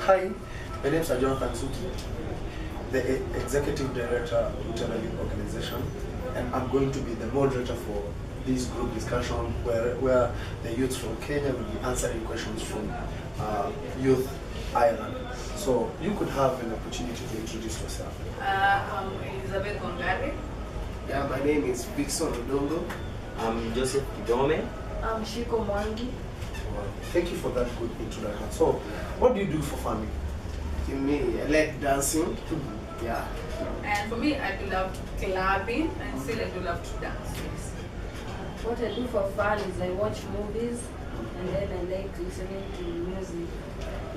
Hi, my name is Jonathan Suki, the Executive Director of Utana Youth Organization, and I'm going to be the moderator for this group discussion where the youths from Kenya will be answering questions from Youth Ireland. So you could have an opportunity to introduce yourself. I'm Elizabeth Wangari. Yeah, my name is Vixon Odongo. I'm Joseph Kidome. I'm Shiko Mwangi. Thank you for that good introduction. So, what do you do for fun? To me, I like dancing. Yeah. And for me, I do love clubbing and still I do love to dance. Yes. What I do for fun is I watch movies and then I like listening to music.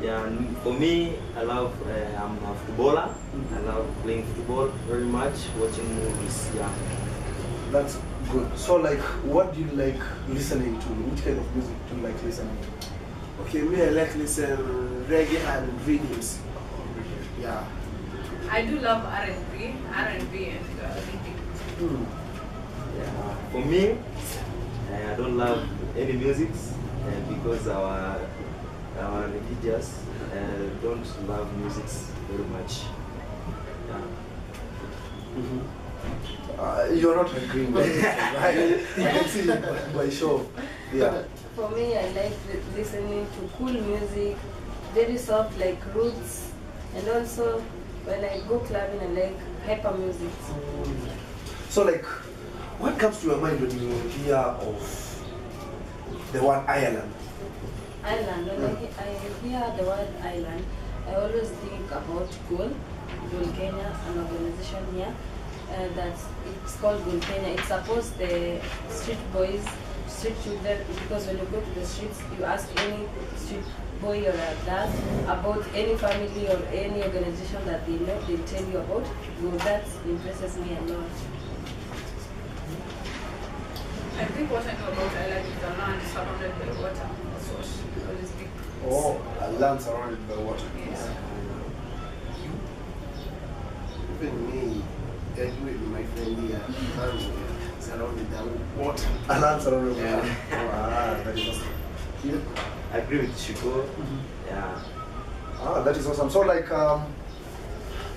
Yeah, and for me, I'm a footballer. I love playing football very much, watching movies. Yeah. That's good. So, like, what do you like listening to? Which kind of music do you like listening to? Okay, me, I like listen reggae and rhythms. Yeah. I do love R&B and reggae. Yeah. For me, I don't love any music because our religious don't love music very much. Yeah. You're not agreeing with this, right? I can see it by show. Yeah. For me, I like listening to cool music, very soft like roots, and also when I go clubbing, I like hyper music. So, like, what comes to your mind when you hear of the word Ireland? Island. When I hear the word island, I always think about Goal Kenya, an organization here. It's called Goal Kenya. It supports the street boys, street children, because when you go to the streets, you ask any street boy or a dad about any family or any organization that they know, they tell you about. So that impresses me a lot. I think what I know about Ireland is the land surrounded by water. That's what I always think. Oh, a land surrounded by water. Yes. Even me, I agree with my friend here. I'm surrounded by water. A land surrounded by Yeah. water. Oh, that is awesome. You? I agree with Chico. Yeah. That is awesome. So, like,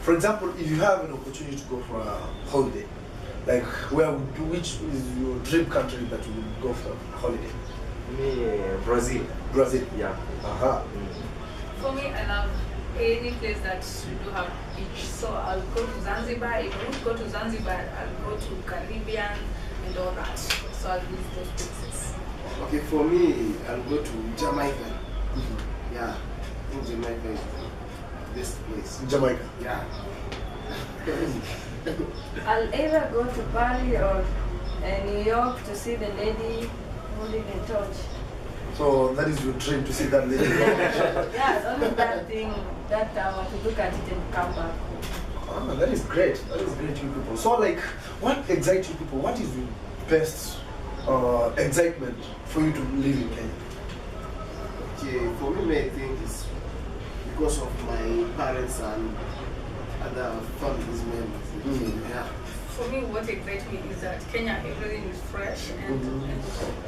for example, if you have an opportunity to go for a holiday, like, which is your dream country that you would go for a holiday? Me, Brazil. Brazil. Yeah. For me, I love any place that you do have beach. So I'll go to Zanzibar. If I don't go to Zanzibar, I'll go to Caribbean and all that. So I'll visit those places. Okay, for me, I'll go to Jamaica. Yeah, I think Jamaica is the best place. Jamaica. Yeah. I'll either go to Paris or New York to see the lady holding a torch. So that is your dream, to see that lady. Yeah, only that thing, that tower, to look at it and come back. That is great. That is great, you people. So, like, what excites you people? What is the best excitement for you to live in Kenya? Okay, for me, I think it's because of my parents and other families members. Yeah. For me, what excites me is that Kenya, everything is fresh, and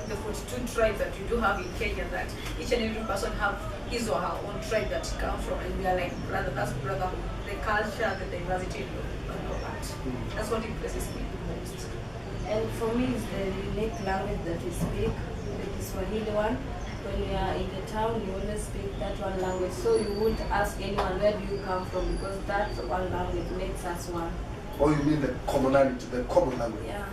the 42 tribes that you do have in Kenya, that each and every person have his or her own tribe that he comes from, and we are like that's brotherhood. The culture, the diversity, and all that. That's what impresses me the most. And for me, it's the unique language that we speak, the Swahili one. When you are in the town, you always speak that one language. So you won't ask anyone, where do you come from? Because that one language makes us one. Or you mean the commonality, the common language? Yeah.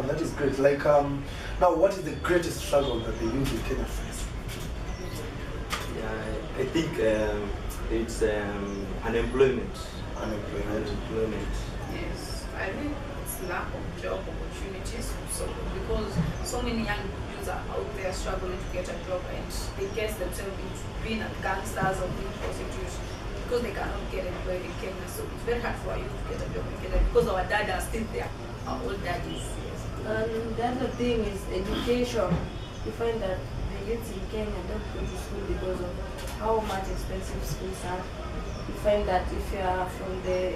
That is great. Like, now, what is the greatest struggle that the youth in Kenya face? Yeah, I think it's unemployment. Unemployment. Yes, I think it's lack of job opportunities. So because so many young youths are out there struggling to get a job, and they get themselves into being gangsters or being prostitutes because they cannot get employed in Kenya. So it's very hard for a youth to get a job in Kenya because our dad are still there, our old daddies. Yes. And the other thing is education. You find that the youths in Kenya don't go to school because of how much expensive schools are. You find that if you are from the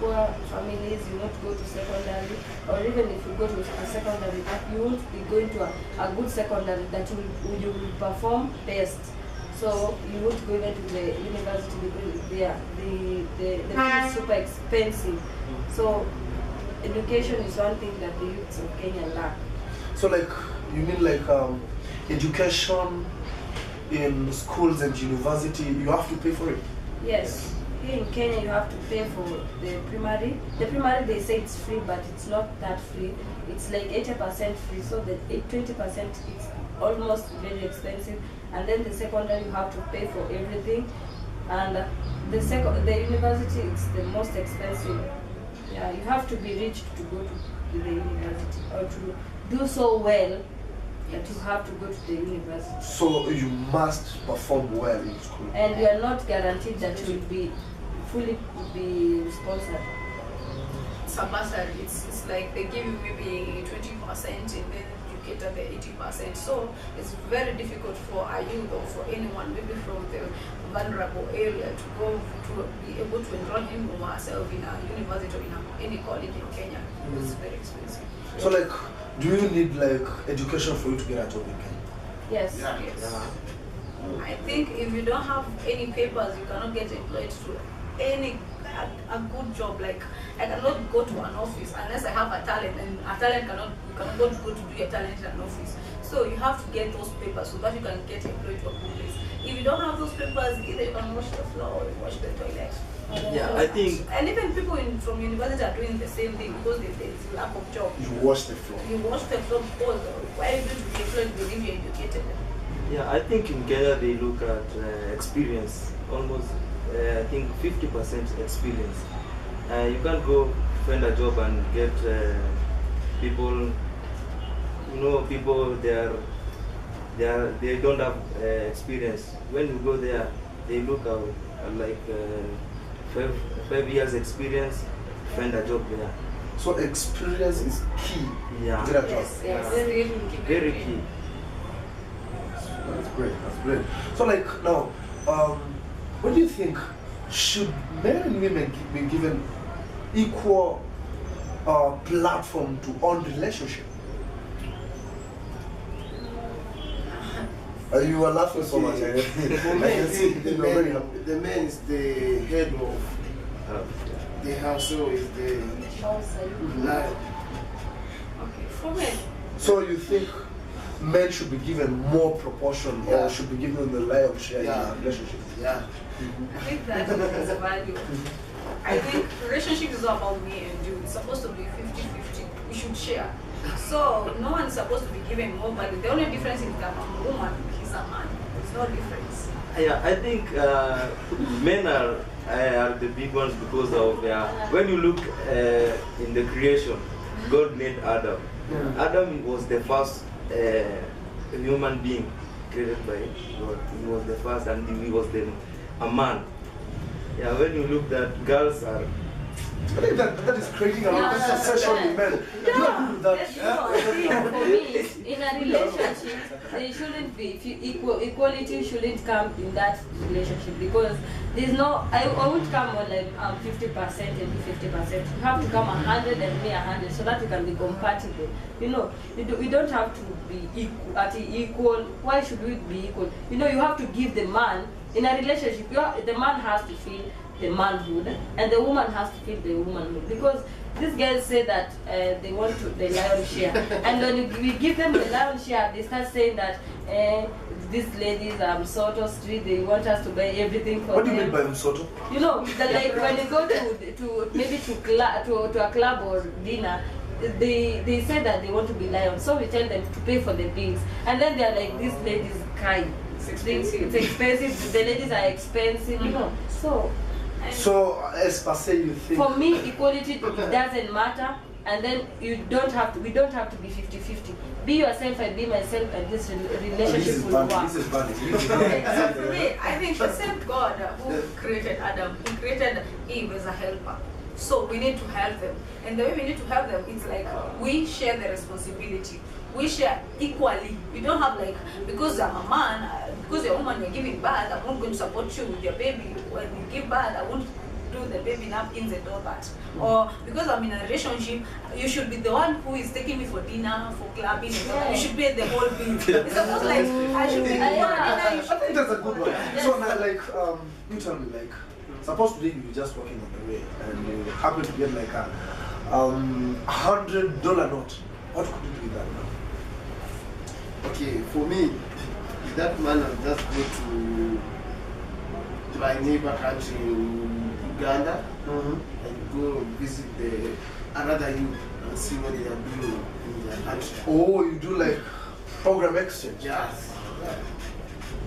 poor families, you won't go to secondary, or even if you go to a secondary, you won't be going to a good secondary that you will perform best. So you would go even to the university because the fee is super expensive. So education is one thing that the youths of Kenya lack. So like, you mean like education in schools and university, you have to pay for it? Yes. Here in Kenya, you have to pay for the primary. The primary, they say it's free, but it's not that free. It's like 80% free, so the 20% is almost very expensive. And then the secondary, you have to pay for everything. And the university, it's the most expensive. Yeah, you have to be rich to go to the university, or to do so well that you have to go to the university. So you must perform well in school. And you are not guaranteed that you will be fully be sponsored. It's a bursary. It's like they give you maybe 20% and then you cater the 80%. So it's very difficult for a youth or for anyone, maybe from the vulnerable area, to go to be able to enroll him or herself in a university or in any college in Kenya. It's very expensive. So like, do you need like education for you to get a job in Kenya? Yes. Yeah. Yes. I think if you don't have any papers, you cannot get employed to any a good job. Like, I cannot go to an office unless I have a talent, and a talent you cannot go to do your talent in an office. So you have to get those papers so that you can get employed to a good place. If you don't have those papers, either you can wash the floor or you wash the toilet. Yeah, I think And even people from university are doing the same thing because there is lack of job. You wash the floor. You wash the floor because why are you going to be employed if you're educated? yeah, I think in Kenya they look at experience almost. I think 50% experience. You can't go find a job and get people. You know, people they don't have experience. When you go there, they look at like 5 years experience, find a job there. So experience is key Yeah. to get a job. Yes, yes. Very key. That's great. That's great. So like now, what do you think? Should men and women be given equal platform to own relationship? You are laughing so much. I For me, I can see think you're very happy. the man is the head of the house, so is the life. Okay, for me, So you think men should be given more proportion Yeah. or should be given the lion's share Yeah. in a relationship? Yeah. I think that is a value. I think relationship is not about me and you. It's supposed to be 50-50. We should share. So no one is supposed to be given more value. The only difference is that I'm a woman, he's a man. There's no difference. Yeah, I think men are the big ones because of when you look in the creation, God made Adam. Adam was the first human being created by God. He was the first, and he was a man. Yeah, when you look that girls are. I think that is creating a lot of succession in men. Do you agree with that? I think for me, in a relationship, there shouldn't be equality shouldn't come in that relationship because there's no. I won't come on like 50% and 50%. You have to come 100 and me 100 so that you can be compatible. You know, we don't have to be equal. Why should we be equal? You know, you have to give the man in a relationship. The man has to feel the manhood and the woman has to feel the womanhood because these guys say that they want the lion share and when we give them the lion share they start saying that these ladies are Msoto Street, they want us to buy everything for What do them. you mean by Msoto? You know, like when you go to maybe to a club or dinner, they say that they want to be lions, so we tell them to pay for the bills and then they're like, these ladies cry. It's expensive, the ladies are expensive, you know. So, as per se, you think For me, equality doesn't matter, and then we don't have to be 50-50. Be yourself and be myself, and this relationship will work. This is bad. So for me, I think the same God who created Adam, who created Eve as a helper. So we need to help them. And the way we need to help them, it's like we share the responsibility. We share equally. We don't have like, because I'm a man, because you're a woman, you're giving birth, I'm not going to support you with your baby. When you give birth, I won't do the baby napkins and all that. Or because I'm in a relationship, you should be the one who is taking me for dinner, for clubbing, and all that. You should pay the whole bill. It's almost like I should be the one dinner, you I should think that's a good one. Yes. So now, like, you tell me, like, suppose today you're just walking on the way and you happen to get like a $100 note. What could you do with that now? Okay, for me, with that man, I'll just go to my neighbor country in Uganda and go visit another youth and see what they are doing in their country. Oh, you do like program exchange. Yes.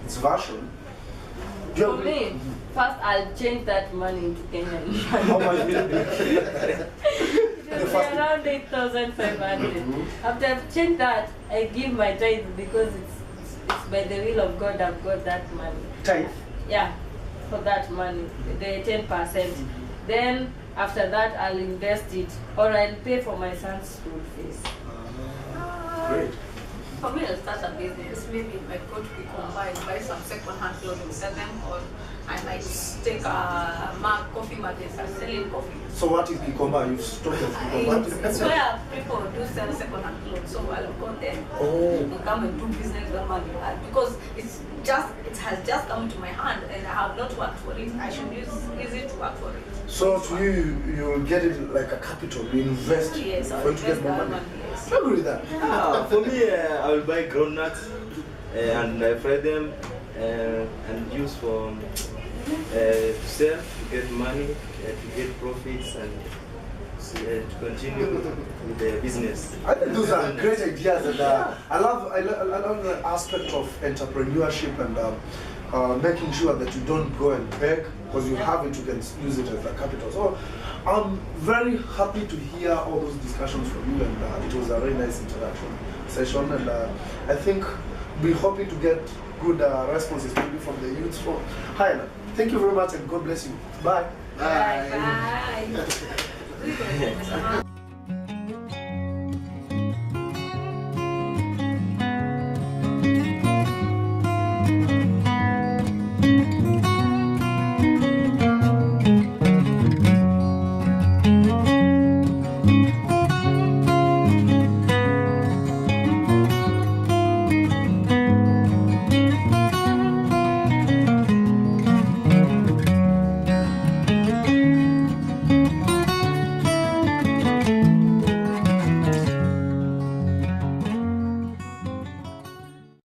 It's version. Do you For agree? me, first I'll change that money into Kenyan money. How much did you It will be first- around 8,500. After I've changed that, I give my tithe because it's by the will of God I've got that money. Tithe. Yeah, for that money, the 10%. Then after that, I'll invest it or I'll pay for my son's school fees. Great. For me, I'll start a business. Maybe I go to Gikomba and buy some second-hand clothes and sell them, or I might take a coffee market and selling coffee. So what is Gikomba? You've stopped at Gikomba? It's where people do sell second-hand clothes, so I'll go there Oh. and come and do business normally. Because it has just come to my hand and I have not worked for it. I should use it to work for it. So to you will get it like a capital. You invest Yes, I'll for you to get invest more that money. money, yes. Do you agree with that? For me, I will buy groundnuts and fry them and use for to sell, to get money, to get profits, and to continue with the business. I think those are great ideas, and I love the aspect of entrepreneurship and making sure that you don't go and beg, because you have it, you can use it as a capital. So I'm very happy to hear all those discussions from you, and it was a very nice interaction session, and I think we're hoping to get good responses maybe from the youths. So, hi, thank you very much, and God bless you. Bye. Bye. Bye.